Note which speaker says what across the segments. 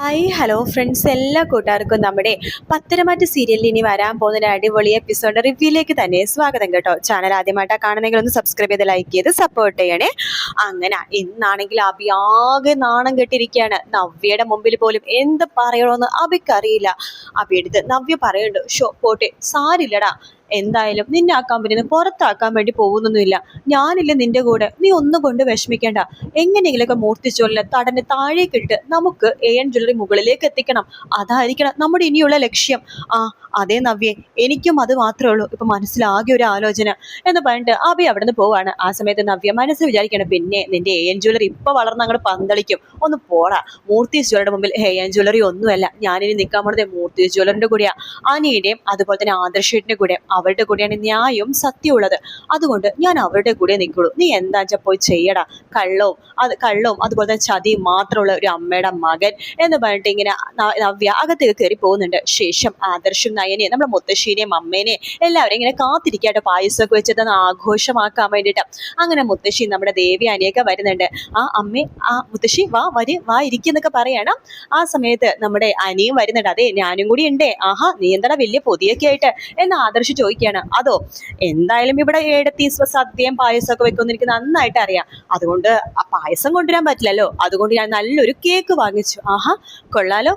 Speaker 1: Hi hello friends, എല്ലാ കൂട്ടുകാർക്കും നമ്മുടെ പത്തരമാറ്റ് സീരിയലിൽ ഇനി വരാൻ പോകുന്ന ഒരു അടിപൊളി എപ്പിസോഡ് റിവ്യൂയിലേക്ക് തന്നെ സ്വാഗതം കേട്ടോ. ചാനൽ ആദ്യമായിട്ടാണ് കാണുന്നെങ്കിൽ ഒന്ന് സബ്സ്ക്രൈബ് ചെയ്ത് ലൈക്ക് ചെയ്ത് സപ്പോർട്ട് ചെയ്യണേ. അങ്ങനെ ഇന്നാണെങ്കിൽ അബി ആകെ നാണം കെട്ടിരിക്കുകയാണ്. നവ്യയുടെ മുമ്പിൽ പോലും എന്ത് പറയണമെന്ന് അബിക്കറിയില്ല. അബി എടുത്ത് നവ്യ പറയുന്നുണ്ട്, ഷോ പോട്ടെ, സാരില്ലടാ, എന്തായാലും നിന്നെ ആ കമ്പനിയിൽ നിന്ന് പുറത്താക്കാൻ വേണ്ടി പോകുന്നൊന്നുമില്ല. ഞാനില്ല നിന്റെ കൂടെ, നീ ഒന്നും കൊണ്ട് വിഷമിക്കേണ്ട. എങ്ങനെയെങ്കിലൊക്കെ മൂർത്തിച്ചോലിനെ തടഞ്ഞ് താഴേക്കിട്ട് നമുക്ക് AN ജ്വല്ലറി മുകളിലേക്ക് എത്തിക്കണം. അതായിരിക്കണം നമ്മുടെ ഇനിയുള്ള ലക്ഷ്യം. അതേ നവ്യേ, എനിക്കും അത് മാത്രമേ ഉള്ളൂ ഇപ്പൊ മനസ്സിലാകെ ഒരു ആലോചന എന്ന് പറഞ്ഞിട്ട് അബി അവിടെ നിന്ന് പോവാണ്. ആ സമയത്ത് നവ്യ മനസ്സ് വിചാരിക്കണം, പിന്നെ നിന്റെ AN ജ്വല്ലറി ഇപ്പൊ വളർന്ന് അങ്ങോട്ട് പന്തളിക്കും. ഒന്ന് പോടാ, മൂർത്തി ജ്വല്ലറിയുടെ മുമ്പിൽ AN ജ്വല്ലറി ഒന്നുമല്ല. ഞാനിനി നിൽക്കാൻ പോണത് മൂർത്തി ജ്വല്ലറിന്റെ കൂടെയാ, അനിയുടെയും അതുപോലെ തന്നെ ആദർശേട്ടിന്റെ കൂടെ. അവരുടെ കൂടെയാണ് ന്യായവും സത്യമുള്ളത്. അതുകൊണ്ട് ഞാൻ അവരുടെ കൂടെ നിൽക്കുള്ളൂ. നീ എന്താ വെച്ചാൽ പോയി ചെയ്യടാ. കള്ളവും അതുപോലെ തന്നെ ചതിയും മാത്രമുള്ള ഒരു അമ്മയുടെ മകൻ എന്ന് പറഞ്ഞിട്ട് ഇങ്ങനെ നവ്യ അകത്തേക്ക് കയറി പോകുന്നുണ്ട്. ശേഷം ആദർശം നയനെ നമ്മുടെ മുത്തശ്ശീനെയും അമ്മേനെയും എല്ലാവരും ഇങ്ങനെ കാത്തിരിക്കാട്ടോ, പായസമൊക്കെ വെച്ചിട്ട് ആഘോഷമാക്കാൻ വേണ്ടിയിട്ട്. അങ്ങനെ മുത്തശ്ശി നമ്മുടെ ദേവി അനിയൊക്കെ വരുന്നുണ്ട്. അമ്മേ, മുത്തശ്ശി വാ ഇരിക്കുന്നൊക്കെ പറയണം. ആ സമയത്ത് നമ്മുടെ അനിയും വരുന്നുണ്ട്. അതെ, ഞാനും കൂടി ഉണ്ടേ. നീ എന്താ വലിയ പൊതിയൊക്കെ ആയിട്ട് എന്ന് ആദർശ് ചോദിക്കുകയാണ്. അതോ, എന്തായാലും ഇവിടെ ഏടത്തി സദ്യയും പായസമൊക്കെ വെക്കുമെന്ന് എനിക്ക് നന്നായിട്ട് അറിയാം. അതുകൊണ്ട് ആ പായസം കൊണ്ടുവരാൻ പറ്റില്ലല്ലോ, അതുകൊണ്ട് ഞാൻ നല്ലൊരു കേക്ക് വാങ്ങിച്ചു. കൊള്ളാലോ.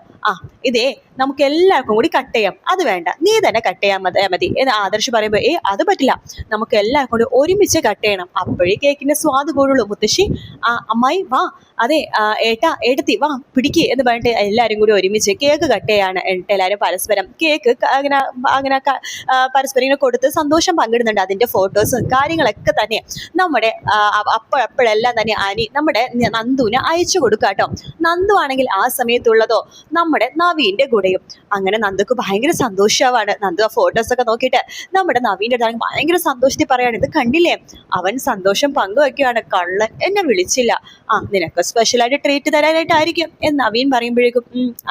Speaker 1: ഇതേ നമുക്ക് എല്ലാവർക്കും കൂടി കട്ട് ചെയ്യാം. അത് വേണ്ട, നീ തന്നെ കട്ട് ചെയ്യാൻ മതി എന്ന് ആദർശ് പറയുമ്പോൾ, അത് പറ്റില്ല, നമുക്ക് എല്ലാവർക്കും കൂടി ഒരുമിച്ച് കട്ട് ചെയ്യണം, അപ്പോഴേ കേക്കിന്റെ സ്വാദ് കൂടുള്ളൂ. മുത്തശ്ശി, അമ്മായി വാ, അതെ ഏടത്തി വാ പിടിക്ക് എന്ന് പറഞ്ഞിട്ട് എല്ലാവരും കൂടി ഒരുമിച്ച് കേക്ക് കട്ട് ചെയ്യാണ്. എന്നിട്ട് എല്ലാവരും പരസ്പരം കേക്ക് അങ്ങനെ പരസ്പരം ഇങ്ങനെ കൊടുത്ത് സന്തോഷം പങ്കിടുന്നുണ്ട്. അതിന്റെ ഫോട്ടോസും കാര്യങ്ങളൊക്കെ തന്നെ നമ്മുടെ അപ്പോഴെല്ലാം തന്നെ അനി നമ്മുടെ നന്ദുവിന് അയച്ചു കൊടുക്കാട്ടോ. നന്ദു ആണെങ്കിൽ ആ സമയത്തുള്ളതോ നമ്മുടെ നവീന്റെ കൂടെയും. അങ്ങനെ നന്ദുക്ക് ഭയങ്കര സന്തോഷമാണ്. നന്ദു ആ ഫോട്ടോസൊക്കെ നോക്കിയിട്ട് നമ്മുടെ നവീന്റെ അടുത്താണെങ്കിൽ ഭയങ്കര സന്തോഷത്തിൽ പറയാണ്, ഇത് കണ്ടില്ലേ, അവൻ സന്തോഷം പങ്കുവയ്ക്കുകയാണ്. കള്ളൻ എന്നെ വിളിച്ചില്ല, നിനക്ക് സ്പെഷ്യലായിട്ട് ട്രീറ്റ് തരാനായിട്ടായിരിക്കും എന്ന് നവീൻ പറയുമ്പോഴേക്കും,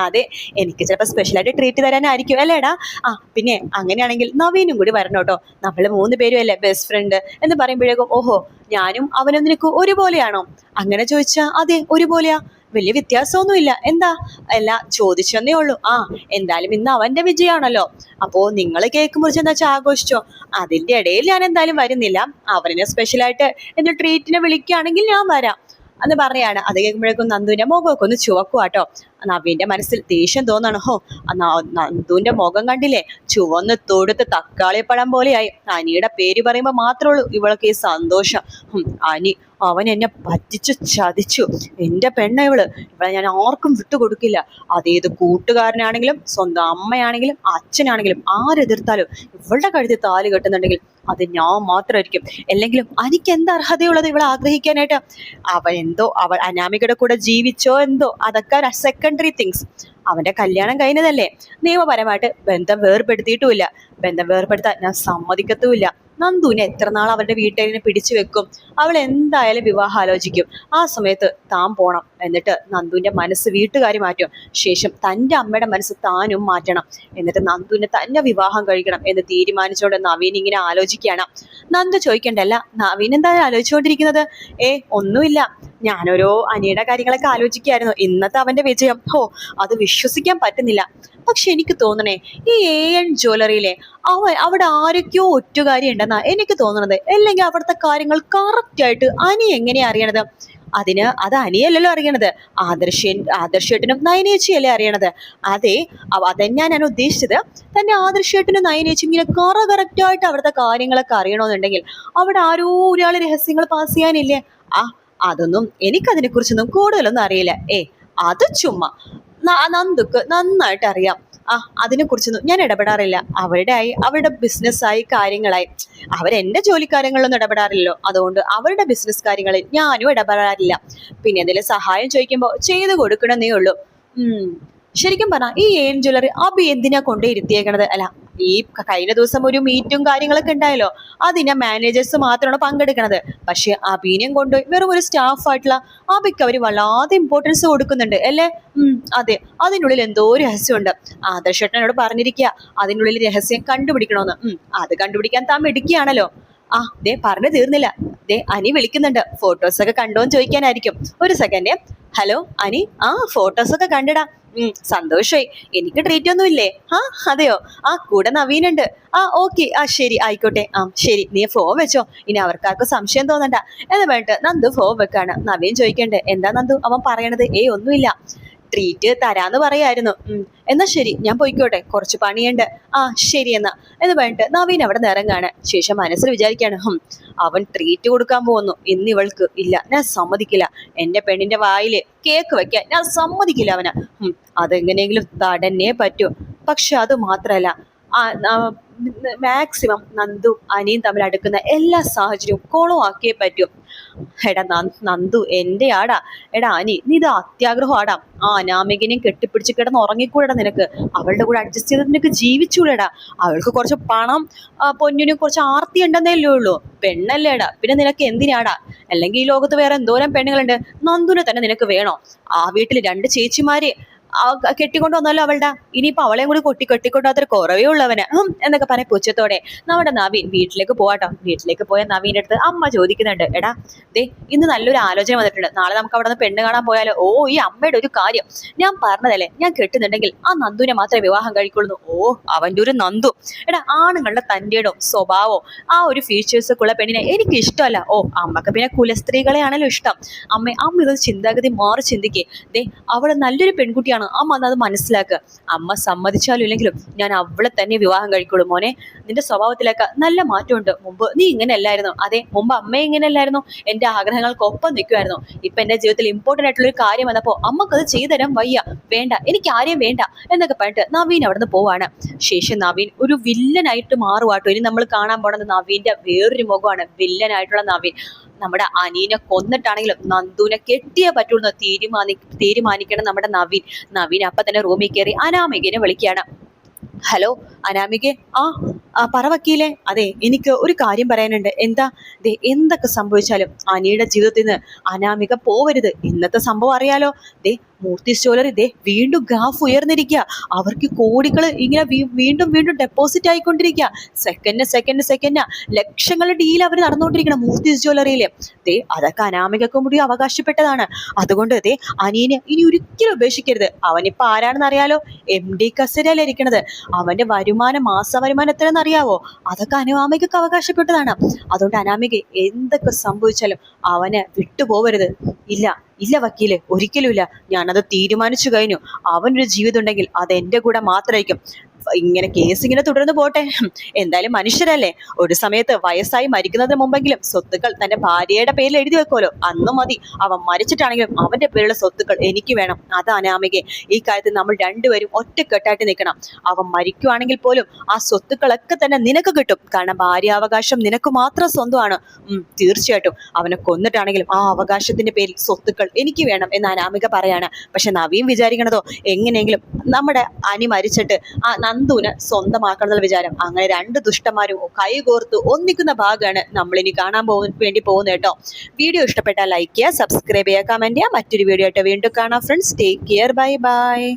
Speaker 1: അതെ, എനിക്ക് ചിലപ്പോൾ സ്പെഷ്യലായിട്ട് ട്രീറ്റ് തരാനായിരിക്കും അല്ലേടാ. പിന്നെ അങ്ങനെയാണെങ്കിൽ നവീനും കൂടി വരണം കേട്ടോ, നമ്മൾ 3 പേരും അല്ലേ ബെസ്റ്റ് ഫ്രണ്ട് എന്ന് പറയുമ്പോഴേക്കും, ഓഹോ, ഞാനും അവനും നിനക്ക് ഒരുപോലെയാണോ? അങ്ങനെ ചോദിച്ചാ അതെ ഒരുപോലെയാ, വലിയ വ്യത്യാസമൊന്നുമില്ല. എന്താ അല്ല ചോദിച്ചെന്നേ ഉള്ളൂ. എന്തായാലും ഇന്ന് അവന്റെ വിജയമാണല്ലോ, അപ്പോ നിങ്ങൾ കേക്ക് മുറിച്ച് എന്താ വെച്ചാൽ ആഘോഷിച്ചോ. അതിന്റെ ഇടയിൽ ഞാൻ എന്തായാലും വരുന്നില്ല, അവനെ സ്പെഷ്യലായിട്ട് എന്റെ ട്രീറ്റിനെ വിളിക്കുകയാണെങ്കിൽ ഞാൻ വരാം എന്ന് പറയാണ്. അത് കേൾക്കുമ്പോഴേക്കും നന്ദുവിന്റെ മുഖമൊക്കെ ഒന്ന് ചുവക്കുവാട്ടോ. നവീന്റെ മനസ്സിൽ ദേഷ്യം തോന്നാണ്. നന്ദുവിന്റെ മുഖം കണ്ടില്ലേ, ചുവന്ന് തൊടുത്ത് തക്കാളിപ്പഴം പോലെയായി. അനിയുടെ പേര് പറയുമ്പോൾ മാത്രമേ ഉള്ളൂ ഇവൾക്ക് ഈ സന്തോഷം. അനി, അവൻ എന്നെ പറ്റിച്ചു ചതിച്ചു. എൻ്റെ ഇവളെ ഞാൻ ആർക്കും വിട്ടുകൊടുക്കില്ല. അതേത് കൂട്ടുകാരനാണെങ്കിലും സ്വന്തം അമ്മയാണെങ്കിലും അച്ഛനാണെങ്കിലും ആരെതിർത്താലും ഇവളുടെ കഴുത്തിൽ താലി കെട്ടുന്നുണ്ടെങ്കിൽ അത് ഞാൻ മാത്രമായിരിക്കും. അല്ലെങ്കിലും എനിക്ക് എന്താ അർഹതയുള്ളത് ഇവളെ ആഗ്രഹിക്കാനായിട്ട്? അവൾ അനാമികയുടെ കൂടെ ജീവിച്ചോ എന്തോ, അതൊക്കെ സെക്കൻഡറി തിങ്സ്. അവന്റെ കല്യാണം കഴിഞ്ഞതല്ലേ, നിയമപരമായിട്ട് ബന്ധം വേർപെടുത്തിയിട്ടുമില്ല. ബന്ധം വേർപെടുത്താൻ ഞാൻ സമ്മതിക്കത്തുമില്ല. നന്ദുവിനെ എത്ര നാൾ അവരുടെ വീട്ടുകാരിനെ പിടിച്ചു വെക്കും? അവൾ എന്തായാലും വിവാഹം ആലോചിക്കും. ആ സമയത്ത് താൻ പോണം. എന്നിട്ട് നന്ദുവിന്റെ മനസ്സ് വീട്ടുകാരി മാറ്റും. ശേഷം തൻ്റെ അമ്മയുടെ മനസ്സ് താനും മാറ്റണം. എന്നിട്ട് നന്ദുവിനെ തന്നെ വിവാഹം കഴിക്കണം എന്ന് തീരുമാനിച്ചുകൊണ്ട് നവീൻ ഇങ്ങനെ ആലോചിക്കുകയാണ്. നന്ദു ചോദിക്കണ്ടല്ല, നവീൻ എന്താ ആലോചിച്ചുകൊണ്ടിരിക്കുന്നത്? ഒന്നുമില്ല, ഞാനോരോ അനിയുടെ കാര്യങ്ങളൊക്കെ ആലോചിക്കുകയായിരുന്നു. ഇന്നത്തെ അവന്റെ വിജയം, അത് വിശ്വസിക്കാൻ പറ്റുന്നില്ല. പക്ഷെ എനിക്ക് തോന്നണേ, ഈ AN ജ്വല്ലറിയിലെ അവിടെ ആരൊക്കെയോ ഒറ്റുകാരി ഉണ്ടെന്നാ എനിക്ക് തോന്നുന്നത്. അല്ലെങ്കിൽ അവിടുത്തെ കാര്യങ്ങൾ കറക്റ്റായിട്ട് അനി എങ്ങനെയാ അറിയണത്? അത് അനിയല്ലല്ലോ അറിയണത്, ആദർശേട്ടനും നയനേച്ചിയല്ലേ അറിയണത്. അതെന്നാ ഞാൻ ഉദ്ദേശിച്ചത്. തന്നെ ആദർശേട്ടനും നയനേച്ചും ഇങ്ങനെ കറക്റ്റായിട്ട് അവിടുത്തെ കാര്യങ്ങളൊക്കെ അറിയണമെന്നുണ്ടെങ്കിൽ അവിടെ ആരോ ഒരാൾ രഹസ്യങ്ങൾ പാസ് ചെയ്യാനില്ലേ? അതൊന്നും എനിക്കതിനെ കുറിച്ചൊന്നും കൂടുതലൊന്നും അറിയില്ല. അത് ചുമ്മാ. നന്ദുക്ക് നന്നായിട്ട് അറിയാം. അതിനെക്കുറിച്ചൊന്നും ഞാൻ ഇടപെടാറില്ല. അവരുടെ ബിസിനസ്സായി കാര്യങ്ങളായി അവരെന്റെ ജോലിക്കാര്യങ്ങളിലൊന്നും ഇടപെടാറില്ലല്ലോ. അതുകൊണ്ട് അവരുടെ ബിസിനസ് കാര്യങ്ങളിൽ ഞാനും ഇടപെടാറില്ല. പിന്നെ എന്തെങ്കിലും സഹായം ചോദിക്കുമ്പോൾ ചെയ്തു കൊടുക്കണമെന്നേ ഉള്ളൂ. ശരിക്കും പറഞ്ഞാൽ ഈ AN ജ്വല്ലറി അബി എന്തിനാ കൊണ്ടേ ഇരുത്തിയേക്കണത്? അല്ല, ഈ കഴിഞ്ഞ ദിവസം ഒരു മീറ്റും കാര്യങ്ങളൊക്കെ ഉണ്ടായല്ലോ, അതിനെ മാനേജേഴ്സ് മാത്രമാണ് പങ്കെടുക്കണത്. പക്ഷെ അബീനെയും കൊണ്ടുപോയി വെറും ഒരു സ്റ്റാഫായിട്ടുള്ള അബിക്ക് അവർ വല്ലാതെ ഇമ്പോർട്ടൻസ് കൊടുക്കുന്നുണ്ട് അല്ലേ? അതെ, അതിനുള്ളിൽ എന്തോ രഹസ്യമുണ്ട്. ആദർശേട്ടനോട് പറഞ്ഞിരിക്കുക അതിനുള്ളിൽ രഹസ്യം കണ്ടുപിടിക്കണമെന്ന്. അത് കണ്ടുപിടിക്കാൻ താൻ മിടുക്കിയാണല്ലോ. പറഞ്ഞു തീർന്നില്ല, അനി വിളിക്കുന്നുണ്ട്. ഫോട്ടോസൊക്കെ കണ്ടോന്ന് ചോദിക്കാനായിരിക്കും. ഒരു സെക്കൻഡ്. ഹലോ അനി, ഫോട്ടോസൊക്കെ കണ്ടിടാ. സന്തോഷായി. എനിക്ക് ട്രീറ്റ് ഒന്നും ഇല്ലേ? അതെയോ? കൂടെ നവീനുണ്ട്. ഓക്കെ, ശരി, ആയിക്കോട്ടെ. ശരി, നീ ഫോൺ വെച്ചോ. ഇനി അവർക്കാർക്കും സംശയം തോന്നണ്ട എന്ന് പറഞ്ഞിട്ട് നന്ദു ഫോൺ വെക്കാണ്. നവീൻ ചോദിക്കണ്ടേ, എന്താ നന്ദു അവൻ പറയണത്? ഒന്നുമില്ല, ട്രീറ്റ് തരാന്ന് പറയായിരുന്നു. എന്നാ ശരി, ഞാൻ പോയിക്കോട്ടെ, കുറച്ച് പണിയുണ്ട്. ശരി എന്നാ എന്ന് പറഞ്ഞിട്ട് നവീൻ അവിടെ നിറങ്ങാണ്. ശേഷം മനസ്സിൽ വിചാരിക്കാണ്, അവൻ ട്രീറ്റ് കൊടുക്കാൻ പോകുന്നു. ഇന്ന് ഇവൾക്ക് ഇല്ല, ഞാൻ സമ്മതിക്കില്ല. എന്റെ പെണ്ണിന്റെ വായില് കേക്ക് വെക്കാൻ ഞാൻ സമ്മതിക്കില്ല അവന്. അതെങ്ങനെയെങ്കിലും തടഞ്ഞേ പറ്റൂ. പക്ഷെ അത് മാത്രല്ല, മാക്സിമം നന്ദു അനിയും തമ്മിൽ അടുക്കുന്ന എല്ലാ സാഹചര്യവും കുളമാക്കിയേ പറ്റും. എടാ നന്ദു എന്റെ ആടാ. എടാ അനി, നീ ഇത് അത്യാഗ്രഹം ആടാ. അനാമികനെയും കെട്ടിപ്പിടിച്ച് കിടന്ന് ഉറങ്ങിക്കൂടാ നിനക്ക്. അവളുടെ കൂടെ അഡ്ജസ്റ്റ് ചെയ്ത് നിനക്ക് ജീവിച്ചൂടാ. അവൾക്ക് കുറച്ച് പണം, പൊന്നിനും കുറച്ച് ആർത്തി ഉണ്ടെന്നല്ലേ ഉള്ളൂ. പെണ്ണല്ലേടാ, പിന്നെ നിനക്ക് എന്തിനാടാ? അല്ലെങ്കിൽ ഈ ലോകത്ത് വേറെ എന്തോരം പെണ്ണുങ്ങളുണ്ട്. നന്ദുനെ തന്നെ നിനക്ക് വേണോ? ആ വീട്ടിൽ 2 ചേച്ചിമാരെ കെട്ടിക്കൊണ്ട് വന്നല്ലോ അവളുടെ. ഇനിയിപ്പോ അവളെയും കൂടി കെട്ടിക്കൊണ്ടാത്തൊരു കുറവേ ഉള്ളവന് എന്നൊക്കെ പറയാൻ പുച്ഛത്തോടെ നമ്മുടെ നവീൻ വീട്ടിലേക്ക് പോവാട്ടോ. വീട്ടിലേക്ക് പോയ നവീൻ്റെ അടുത്ത് അമ്മ ചോദിക്കുന്നുണ്ട്, എടാ ഇന്ന് നല്ലൊരു ആലോചന വന്നിട്ടുണ്ട്. നാളെ നമുക്ക് അവിടെ നിന്ന് പെണ്ണ് കാണാൻ പോയാലോ? ഈ അമ്മയുടെ ഒരു കാര്യം ഞാൻ പറഞ്ഞതല്ലേ, ഞാൻ കെട്ടുന്നുണ്ടെങ്കിൽ ആ നന്ദുവിനെ മാത്രമേ വിവാഹം കഴിക്കുള്ളൂ. അവൻ്റെ ഒരു നന്ദു. എടാ, ആണുങ്ങളുടെ തൻ്റെടോ സ്വഭാവോ ആ ഒരു ഫീച്ചേഴ്സ് ഒക്കെ ഉള്ള പെണ്ണിനെ എനിക്ക് ഇഷ്ടമല്ല. അമ്മക്ക് പിന്നെ കുലസ്ത്രീകളെയാണല്ലോ ഇഷ്ടം. അമ്മ ഇത് ചിന്താഗതി മാറി ചിന്തിക്കേ. അവള് നല്ലൊരു പെൺകുട്ടിയാണ്. അമ്മ അത് മനസ്സിലാക്കുക. അമ്മ സമ്മതിച്ചാലും ഇല്ലെങ്കിലും ഞാൻ അവളെ തന്നെ വിവാഹം കഴിക്കുള്ളൂ. മോനെ, നിന്റെ സ്വഭാവത്തിലൊക്കെ നല്ല മാറ്റമുണ്ട്. മുമ്പ് നീ ഇങ്ങനെ അല്ലായിരുന്നു. അതെ, മുമ്പ് അമ്മ ഇങ്ങനെ അല്ലായിരുന്നു. എന്റെ ആഗ്രഹങ്ങൾക്കൊപ്പം നിൽക്കുമായിരുന്നു. ഇപ്പൊ എന്റെ ജീവിതത്തിൽ ഇമ്പോർട്ടന്റ് ആയിട്ടുള്ള ഒരു കാര്യം വന്നപ്പോ അമ്മക്കത് ചെയ്തുതരാൻ വയ്യ. വേണ്ട, എനിക്ക് ആരെയും വേണ്ട എന്നൊക്കെ പറഞ്ഞിട്ട് നവീൻ അവിടുന്ന് പോവാണ്. ശേഷം നവീൻ ഒരു വില്ലനായിട്ട് മാറുവാട്ടോ. ഇനി നമ്മൾ കാണാൻ പോണത് നവീന്റെ വേറൊരു മുഖമാണ്. വില്ലനായിട്ടുള്ള നവീൻ നമ്മുടെ അനീനെ കൊന്നിട്ടാണെങ്കിലും നന്ദുവിനെ കെട്ടിയേ പറ്റുള്ളൂ തീരുമാനിക്കണം നമ്മുടെ നവീൻ അപ്പൊ തന്നെ റൂമിൽ കയറി അനാമികനെ വിളിക്കുകയാണ്. ഹലോ അനാമികെ. പറ വക്കീലേ. അതെ, എനിക്ക് ഒരു കാര്യം പറയാനുണ്ട്. എന്താ? എന്തൊക്കെ സംഭവിച്ചാലും അനിയുടെ ജീവിതത്തിൽ നിന്ന് അനാമിക പോവരുത്. ഇന്നത്തെ സംഭവം അറിയാലോ. മൂർത്തി ജ്വല്ലറി വീണ്ടും ഗ്രാഫ് ഉയർന്നിരിക്കുക. അവർക്ക് കോടികൾ ഇങ്ങനെ വീണ്ടും ഡെപ്പോസിറ്റ് ആയിക്കൊണ്ടിരിക്കുക. സെക്കൻഡ് ലക്ഷങ്ങളുടെ ഡീൽ അവർ നടന്നുകൊണ്ടിരിക്കണം മൂർത്തി ജ്വല്ലറിയില്. അതൊക്കെ അനാമികക്കും കൂടി അവകാശപ്പെട്ടതാണ്. അതുകൊണ്ട് അനിയനെ ഇനി ഒരിക്കലും ഉപേക്ഷിക്കരുത്. അവനിപ്പോ ആരാണെന്ന് അറിയാലോ? MD കസേരയിലിരിക്കണത്. അവന്റെ മാസ വരുമാനം എത്രയെന്ന് അറിയാവോ? അതൊക്കെ അനാമികക്ക് അവകാശപ്പെട്ടതാണ്. അതുകൊണ്ട് അനാമിക എന്തൊക്കെ സംഭവിച്ചാലും അവനെ വിട്ടുപോകരുത്. ഇല്ല വക്കീലെ, ഒരിക്കലുമില്ല. ഞാനത് തീരുമാനിച്ചു കഴിഞ്ഞു. അവനൊരു ജീവിതം ഉണ്ടെങ്കിൽ അത് എൻ്റെ കൂടെ മാത്രമായിരിക്കും. ഇങ്ങനെ കേസ് ഇങ്ങനെ തുടർന്ന് പോട്ടെ. എന്തായാലും മനുഷ്യരല്ലേ. ഒരു സമയത്ത് വയസ്സായി മരിക്കുന്നതിന് മുമ്പെങ്കിലും സ്വത്തുക്കൾ തന്റെ ഭാര്യയുടെ പേരിൽ എഴുതി വെക്കുമല്ലോ. അന്ന് മതി. അവൻ മരിച്ചിട്ടാണെങ്കിലും അവന്റെ പേരിലുള്ള സ്വത്തുക്കൾ എനിക്ക് വേണം. അതാണ് അനാമികെ. ഈ കാര്യത്തിൽ നമ്മൾ രണ്ടുപേരും ഒറ്റക്കെട്ടായിട്ട് നിൽക്കണം. അവൻ മരിക്കുവാണെങ്കിൽ പോലും ആ സ്വത്തുക്കളൊക്കെ തന്നെ നിനക്ക് കിട്ടും. കാരണം ഭാര്യാവകാശം നിനക്ക് മാത്രം സ്വന്തമാണ്. തീർച്ചയായിട്ടും അവനെ കൊന്നിട്ടാണെങ്കിലും ആ അവകാശത്തിന്റെ പേരിൽ സ്വത്തുക്കൾ എനിക്ക് വേണം എന്ന് അനാമിക പറയാണ്. പക്ഷെ നവീൻ വിചാരിക്കണതോ എങ്ങനെയെങ്കിലും നമ്മുടെ അനി മരിച്ചിട്ട് ആ നന്ദുവിനെ സ്വന്തമാക്കണം എന്നുള്ള വിചാരം. അങ്ങനെ 2 ദുഷ്ടന്മാരും കൈകോർത്ത് ഒന്നിക്കുന്ന ഭാഗമാണ് നമ്മളിനി കാണാൻ വേണ്ടി പോകുന്നത് കേട്ടോ. വീഡിയോ ഇഷ്ടപ്പെട്ടാൽ ലൈക്ക് ചെയ്യുക, സബ്സ്ക്രൈബ് ചെയ്യുക, കമന്റ് ചെയ്യുക. മറ്റൊരു വീഡിയോ ആയിട്ട് വീണ്ടും കാണാം ഫ്രണ്ട്സ്. Take care. ബൈ.